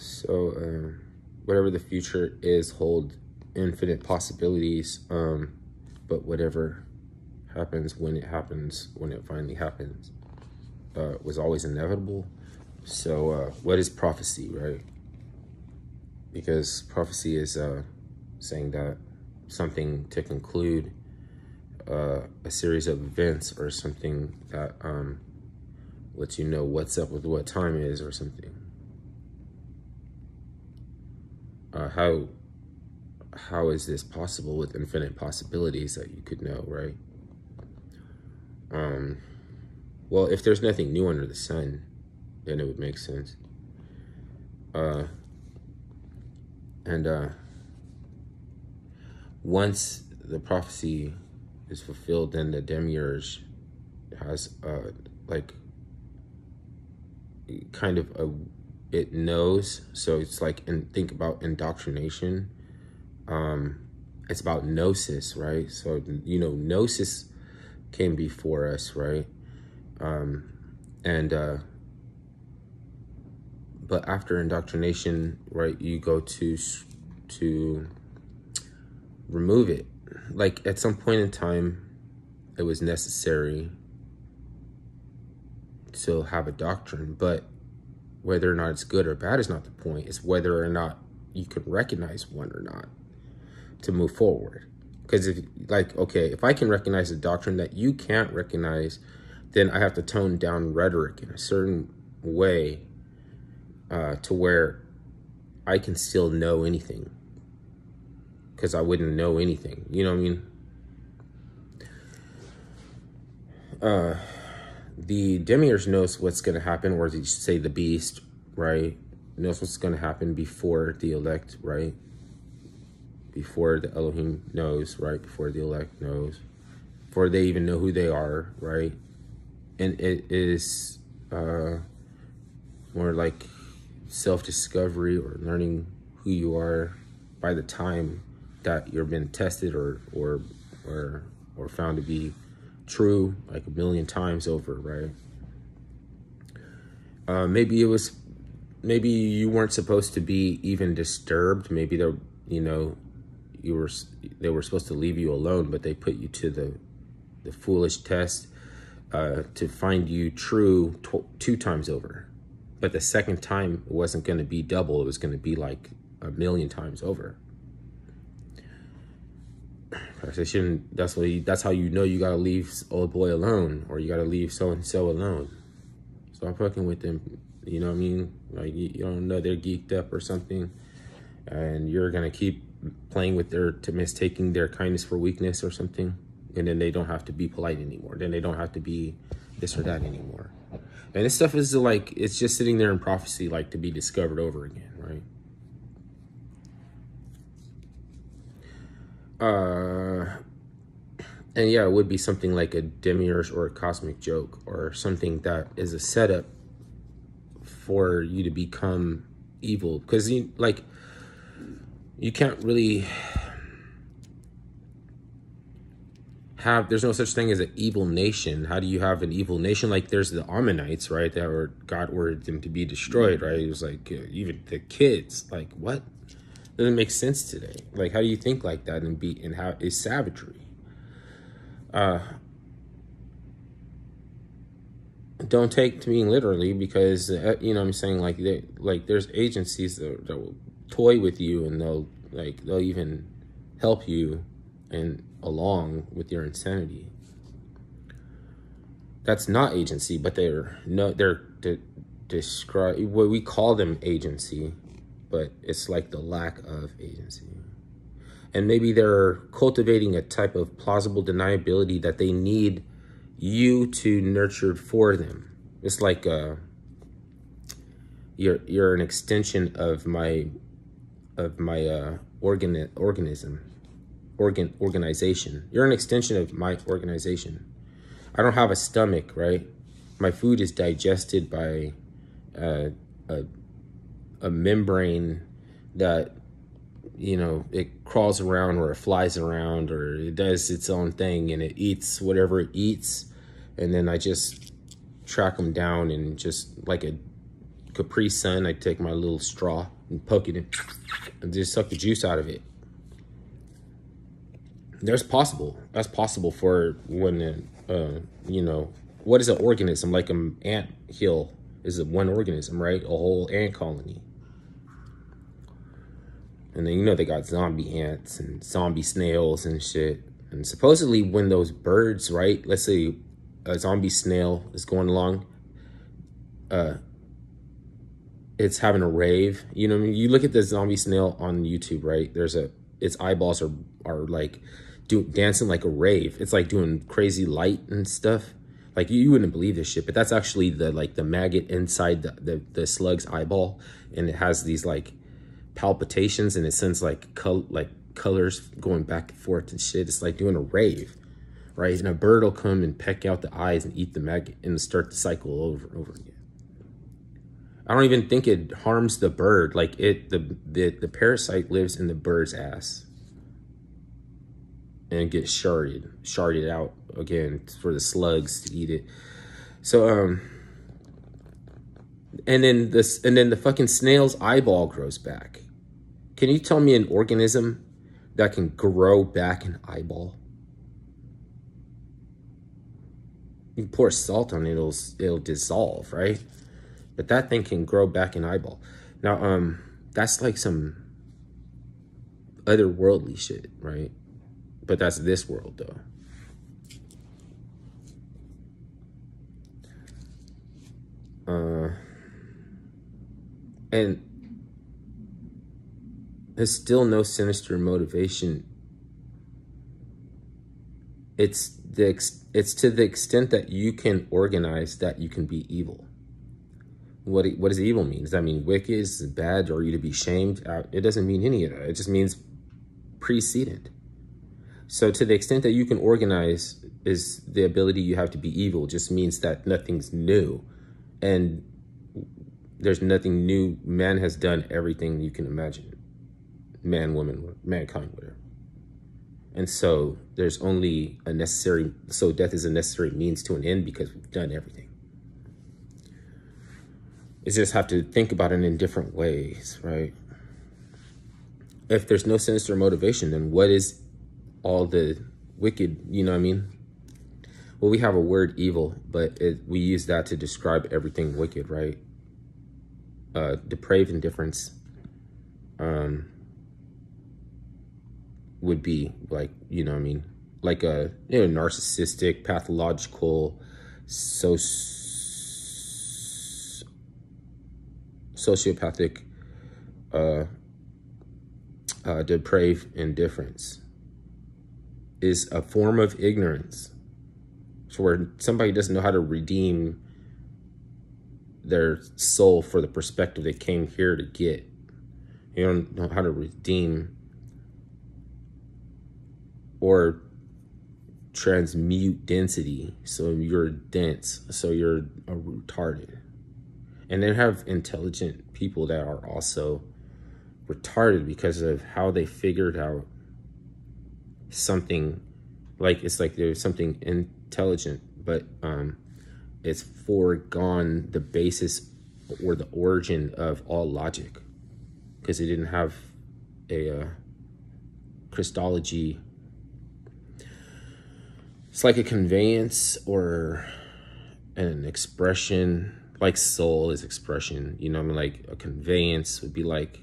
So, whatever the future is, hold infinite possibilities. But whatever happens, when it finally happens, was always inevitable. So, what is prophecy, right? Because prophecy is saying that something to conclude a series of events, or something that lets you know what's up with what time is, or something. How is this possible with infinite possibilities that you could know, right? Well, if there's nothing new under the sun, then it would make sense. Once the prophecy is fulfilled, then the demiurge has like kind of it knows. So it's like, and think about indoctrination. It's about gnosis, right? So, you know, gnosis came before us, right? But after indoctrination, right, you go to remove it. Like, at some point in time, it was necessary to have a doctrine, but whether or not it's good or bad is not the point. It's whether or not you can recognize one or not to move forward. Because if, like, okay, if I can recognize a doctrine that you can't recognize, then I have to tone down rhetoric in a certain way to where I can still know anything. Because I wouldn't know anything. You know what I mean? The demiurge knows what's going to happen, or you say the beast, right? Knows what's going to happen before the elect, right? Before the Elohim knows, right? Before the elect knows. Before they even know who they are, right? And it is more like self-discovery, or learning who you are by the time that you're been tested or found to be true like a million times over, right? Maybe you weren't supposed to be even disturbed. Maybe they were supposed to leave you alone, but they put you to the foolish test to find you true 2 times over. But the second time, it wasn't going to be double. It was going to be like a million times over. That's how you know you gotta leave old boy alone, or you gotta leave so and so alone. Stop fucking with them. You know what I mean? Like, you don't know they're geeked up or something, and you're gonna keep playing with mistaking their kindness for weakness or something, and then they don't have to be polite anymore. Then they don't have to be this or that anymore. And this stuff is like, it's just sitting there in prophecy, like to be discovered over again, right? And yeah, it would be something like a demiurge or a cosmic joke, or something that is a setup for you to become evil. Because you can't really have, there's no such thing as an evil nation. How do you have an evil nation? Like, there's the Ammonites, right? God ordered them to be destroyed, right? It was like, even the kids, like, what? Doesn't make sense today. Like, how do you think like that and how is savagery? Don't take to me literally, because you know what I'm saying, like there's agencies that will toy with you, and they'll even help you and along with your insanity. That's not agency, but they're describe what we call them agency, but it's like the lack of agency. And maybe they're cultivating a type of plausible deniability that they need you to nurture for them. It's like you're an extension of my organization. You're an extension of my organization. I don't have a stomach, right? My food is digested by a membrane that, you know, it crawls around, or it flies around, or it does its own thing, and it eats whatever it eats, and then I just track them down, and just like a Capri Sun, I take my little straw and poke it in and just suck the juice out of it. That's possible for when, you know, what is an organism? Like an ant hill is one organism, right? A whole ant colony. And then, you know, they got zombie ants and zombie snails and shit. And supposedly when those birds, right, let's say a zombie snail is going along, it's having a rave. You know, you look at the zombie snail on YouTube, right? Its eyeballs are like dancing like a rave. It's like doing crazy light and stuff. Like you wouldn't believe this shit, but that's actually the maggot inside the slug's eyeball, and it has these like palpitations, and it sends like colors going back and forth and shit. It's like doing a rave, right? And a bird will come and peck out the eyes and eat the maggot and start the cycle over and over again. I don't even think it harms the bird. Like the parasite lives in the bird's ass and gets sharded out again for the slugs to eat it. So and then the fucking snail's eyeball grows back. Can you tell me an organism that can grow back an eyeball? You pour salt on it, it'll dissolve, right? But that thing can grow back an eyeball. Now, that's like some otherworldly shit, right? But that's this world, though. And there's still no sinister motivation. It's to the extent that you can organize that you can be evil. What does evil mean? Does that mean wicked, is bad, or you to be shamed? It doesn't mean any of that. It just means precedent. So to the extent that you can organize is the ability you have to be evil. Just means that nothing's new. And there's nothing new. Man has done everything you can imagine. Man, woman, mankind, whatever. And so there's only a necessary, so death is a necessary means to an end because we've done everything. You just have to think about it in different ways, right? If there's no sinister motivation, then what is all the wicked, you know what I mean? Well, we have a word evil, but we use that to describe everything wicked, right? Depraved indifference would be like, you know what I mean? Like a, you know, narcissistic, pathological, sociopathic, depraved indifference is a form of ignorance. So where somebody doesn't know how to redeem their soul for the perspective they came here to get. You don't know how to redeem or transmute density. So you're dense, so you're retarded. And then have intelligent people that are also retarded because of how they figured out something. Like, it's like there's something intelligent, but it's foregone the basis or the origin of all logic because they didn't have a Christology. It's like a conveyance or an expression, like soul is expression, you know what I mean? Like a conveyance would be like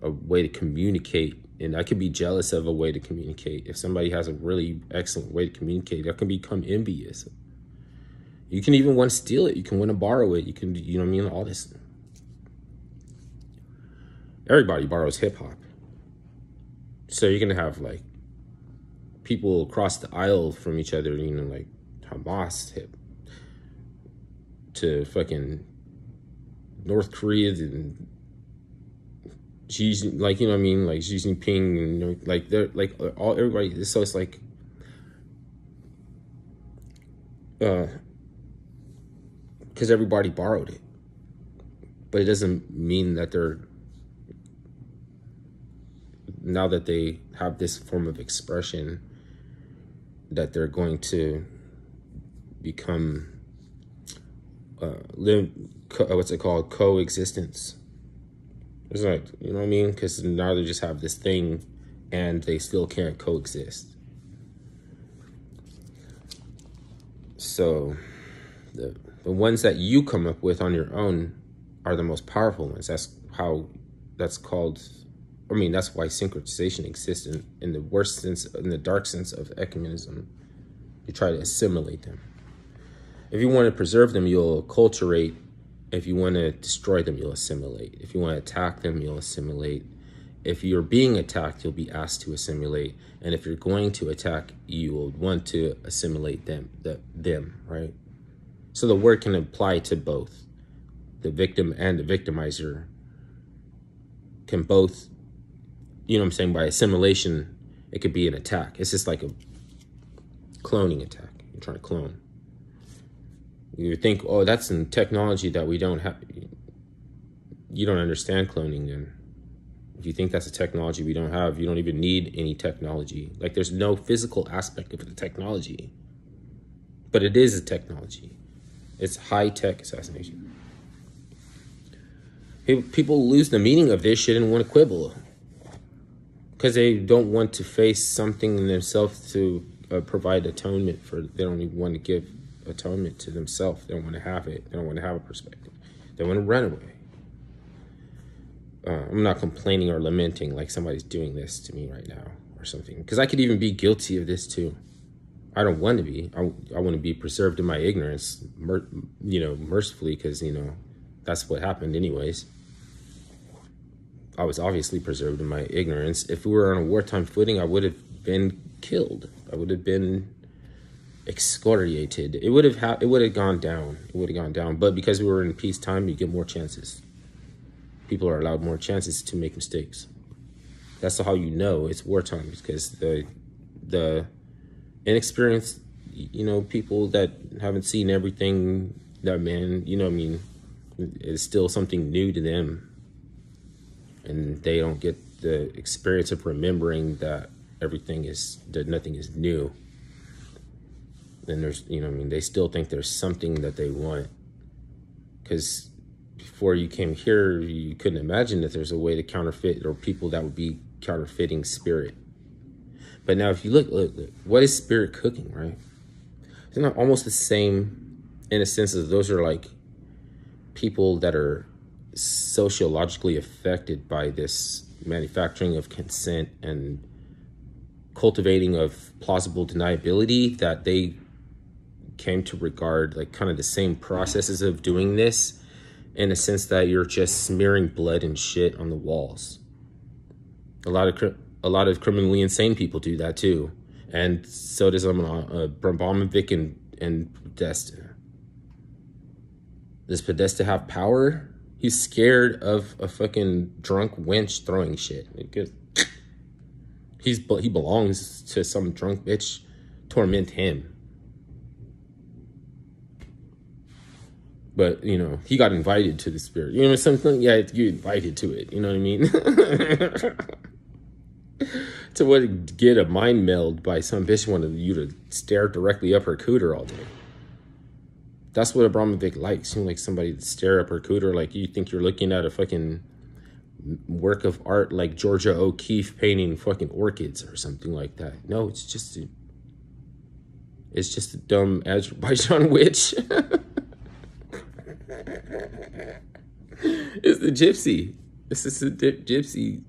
a way to communicate. And I could be jealous of a way to communicate. If somebody has a really excellent way to communicate, I can become envious. You can even want to steal it. You can want to borrow it. You can, you know what I mean? All this. Everybody borrows hip hop. So you're going to have like people across the aisle from each other, you know, like Hamas hip to fucking North Korea and Xi, like, you know what I mean, like Xi Jinping, and like they're like all everybody. So it's like, because everybody borrowed it, but it doesn't mean that they're, now that they have this form of expression, that they're going to become what's it called? Coexistence. It's like, you know what I mean? Because now they just have this thing and they still can't coexist. So the ones that you come up with on your own are the most powerful ones. That's called, I mean, that's why synchronization exists in the worst sense, in the dark sense of ecumenism. You try to assimilate them. If you want to preserve them, you'll acculturate. If you want to destroy them, you'll assimilate. If you want to attack them, you'll assimilate. If you're being attacked, you'll be asked to assimilate. And if you're going to attack, you will want to assimilate them, right? So the word can apply to both. The victim and the victimizer can both, you know what I'm saying, by assimilation, it could be an attack. It's just like a cloning attack. You're trying to clone. You think, oh, that's in technology that we don't have. You don't understand cloning then. If you think that's a technology we don't have, you don't even need any technology. Like, there's no physical aspect of the technology. But it is a technology. It's high-tech assassination. People lose the meaning of this shit and want to quibble. Because they don't want to face something in themselves to provide atonement for. They don't even want to give atonement to themselves. They don't want to have it. They don't want to have a perspective. They want to run away. I'm not complaining or lamenting like somebody's doing this to me right now or something. Because I could even be guilty of this too. I don't want to be. I want to be preserved in my ignorance, mercifully, because, that's what happened anyways. I was obviously preserved in my ignorance. If we were on a wartime footing, I would have been killed. I would have been excoriated. It would have gone down. It would have gone down. But because we were in peacetime, you get more chances. People are allowed more chances to make mistakes. That's how you know it's wartime, because the inexperienced, people that haven't seen everything that it's still something new to them. And they don't get the experience of remembering that nothing is new. Then there's, they still think there's something that they want. Because before you came here, you couldn't imagine that there's a way to counterfeit, or people that would be counterfeiting spirit. But now if you look, what is spirit cooking, right? It's not almost the same in a sense as those are like people that are sociologically affected by this manufacturing of consent and cultivating of plausible deniability, that they came to regard like kind of the same processes of doing this, in a sense that you're just smearing blood and shit on the walls. A lot of criminally insane people do that too, and so does Abramovich and Podesta. Does Podesta have power? He's scared of a fucking drunk wench throwing shit. He belongs to some drunk bitch. Torment him. But, he got invited to the spirit. Something, yeah, you invited to it. You know what I mean? To get a mind meld by some bitch wanted you to stare directly up her cooter all day. That's what Abramovich likes. You like somebody to stare up her cooter like you think you're looking at a fucking work of art like Georgia O'Keeffe painting fucking orchids or something like that. No, it's just a dumb Azerbaijan witch. It's the gypsy. It's just a gypsy.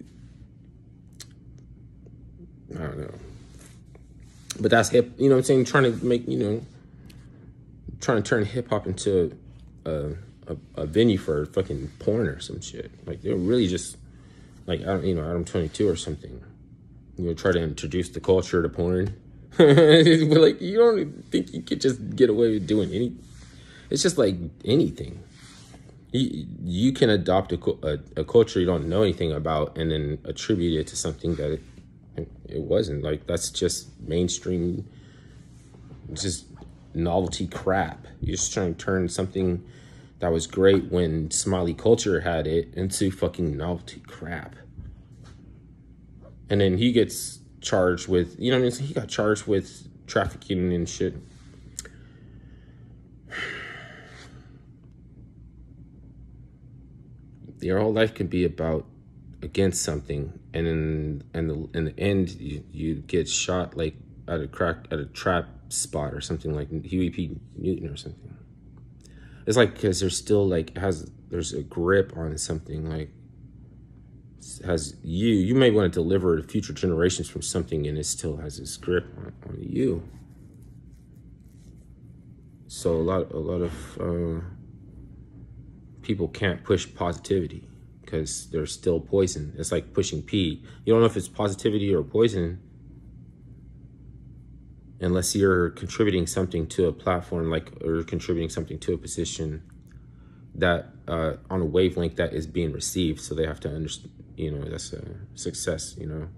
I don't know. But that's hip, what I'm saying? Trying to make, trying to turn hip hop into a venue for fucking porn or some shit. Like, they're really just like, Adam 22 or something. Try to introduce the culture to porn. But like, you don't think you could just get away with doing anything. It's just like anything. You can adopt a culture you don't know anything about and then attribute it to something that it wasn't. Like, that's just mainstream, just novelty crap. You're just trying to turn something that was great when Somali culture had it into fucking novelty crap. And then he gets charged with, he got charged with trafficking and shit. Your whole life can be about against something, and in the end, you get shot like at a trap spot or something, like Huey P. Newton or something. It's like, because there's still like there's a grip on something, like has you may want to deliver to future generations from something, and it still has this grip on you. So a lot of people can't push positivity because there's still poison. It's like pushing pee. You don't know if it's positivity or poison unless you're contributing something to a platform, like, or contributing something to a position that on a wavelength that is being received. So they have to understand, that's a success, and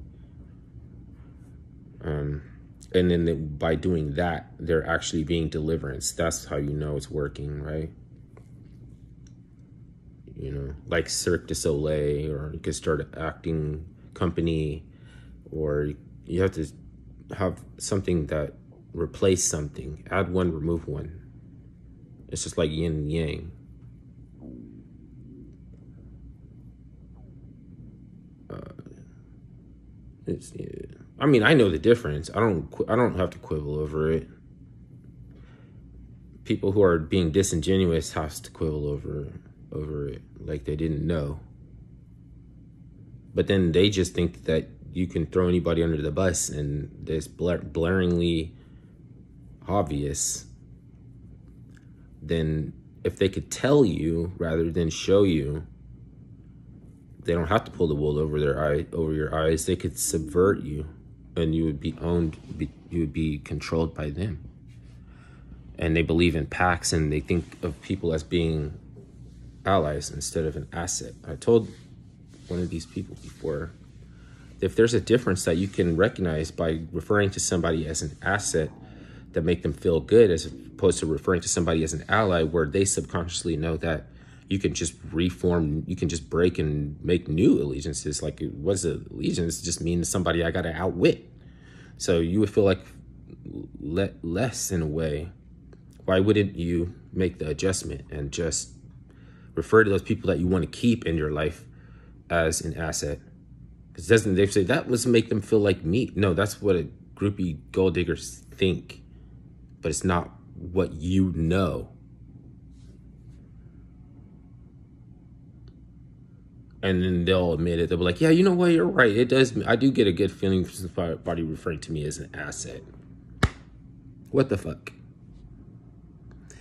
then by doing that, they're actually being deliverance. That's how you know it's working, right? Like Cirque du Soleil, or you could start an acting company, or you have to have something that replace something. Add one, remove one. It's just like yin and yang. I mean, I know the difference. I don't have to quibble over it. People who are being disingenuous have to quibble over it, like they didn't know. But then they just think that you can throw anybody under the bus, and it's blaringly obvious. Then if they could tell you rather than show you, they don't have to pull the wool over your eyes. They could subvert you, and you would be owned. You would be controlled by them. And they believe in packs, and they think of people as being allies instead of an asset. I told one of these people before, if there's a difference that you can recognize by referring to somebody as an asset that make them feel good, as opposed to referring to somebody as an ally, where they subconsciously know that you can just reform, you can just break and make new allegiances. Like, it was allegiance just means somebody I got to outwit. So you would feel like less in a way. Why wouldn't you make the adjustment and just refer to those people that you want to keep in your life as an asset? Because doesn't they say that was make them feel like meat? No, that's what a groupie gold diggers think, but it's not what you know. And then they'll admit it. They'll be like, yeah, you know what? You're right. It does. I do get a good feeling from somebody referring to me as an asset. What the fuck?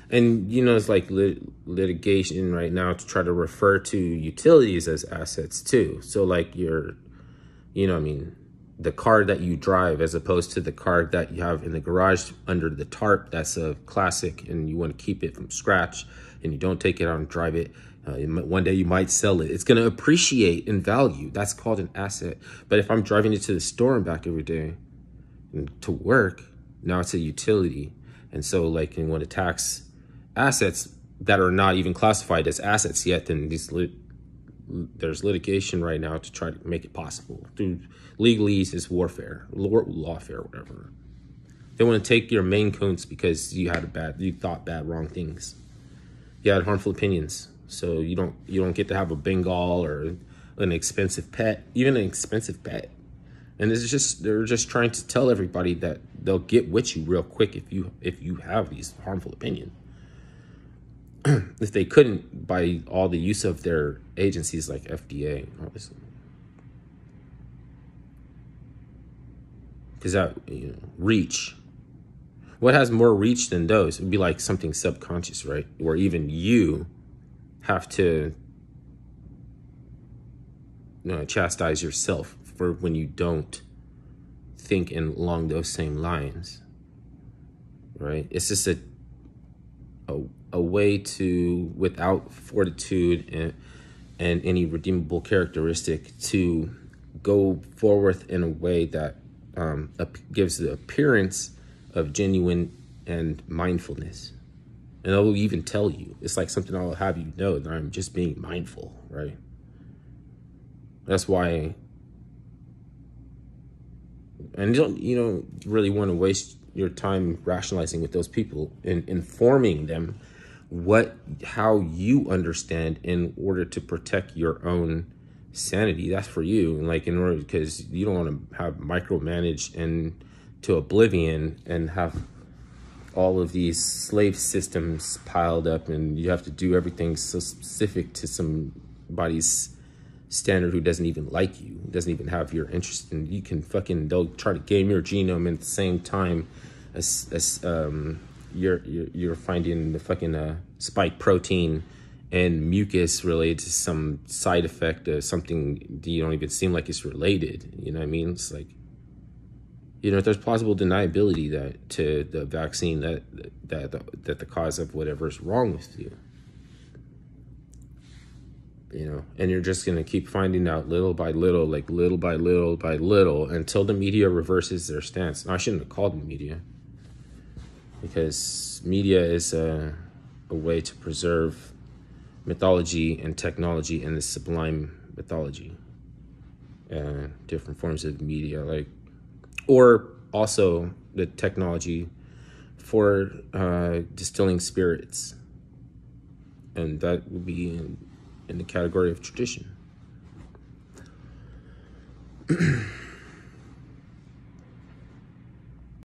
And, it's like litigation right now to try to refer to utilities as assets too. So like the car that you drive, as opposed to the car that you have in the garage under the tarp, that's a classic, and you want to keep it from scratch, and you don't take it out and drive it. One day you might sell it. It's going to appreciate in value. That's called an asset. But if I'm driving it to the store and back every day and to work, now it's a utility. And so like, you want to tax assets that are not even classified as assets yet, then there's litigation right now to try to make it possible. Through legalese is warfare, lawfare, whatever. They want to take your main coons because you thought wrong things. You had harmful opinions. So you don't get to have a Bengal or an expensive pet, even an expensive pet. And they're just trying to tell everybody that they'll get with you real quick if you have these harmful opinions. If they couldn't, by all the use of their agencies like FDA, obviously. Because that, reach. What has more reach than those? It would be like something subconscious, right? Where even you have to chastise yourself for when you don't think along those same lines, right? It's just a way to, without fortitude and any redeemable characteristic, to go forward in a way that gives the appearance of genuine and mindfulness. And I'll even tell you, it's like something I'll have you know that I'm just being mindful, right? That's why, and you don't really want to waste your time rationalizing with those people and informing them how you understand in order to protect your own sanity. That's for you. And like, in order, because you don't want to have micromanaged and to oblivion and have all of these slave systems piled up, and you have to do everything so specific to somebody's standard who doesn't even like you, doesn't even have your interest, and you can fucking, they'll try to game your genome at the same time as you're finding the fucking spike protein and mucus related to some side effect of something that you don't even seem like it's related. You know what I mean? It's like, you know, there's plausible deniability that to the vaccine that the cause of whatever is wrong with you. You know, and you're just going to keep finding out little by little, like little by little by little, until the media reverses their stance. Now, I shouldn't have called them media, because media is a way to preserve mythology and technology and the sublime mythology. Different forms of media, like, or also the technology for distilling spirits, and that would be in the category of tradition.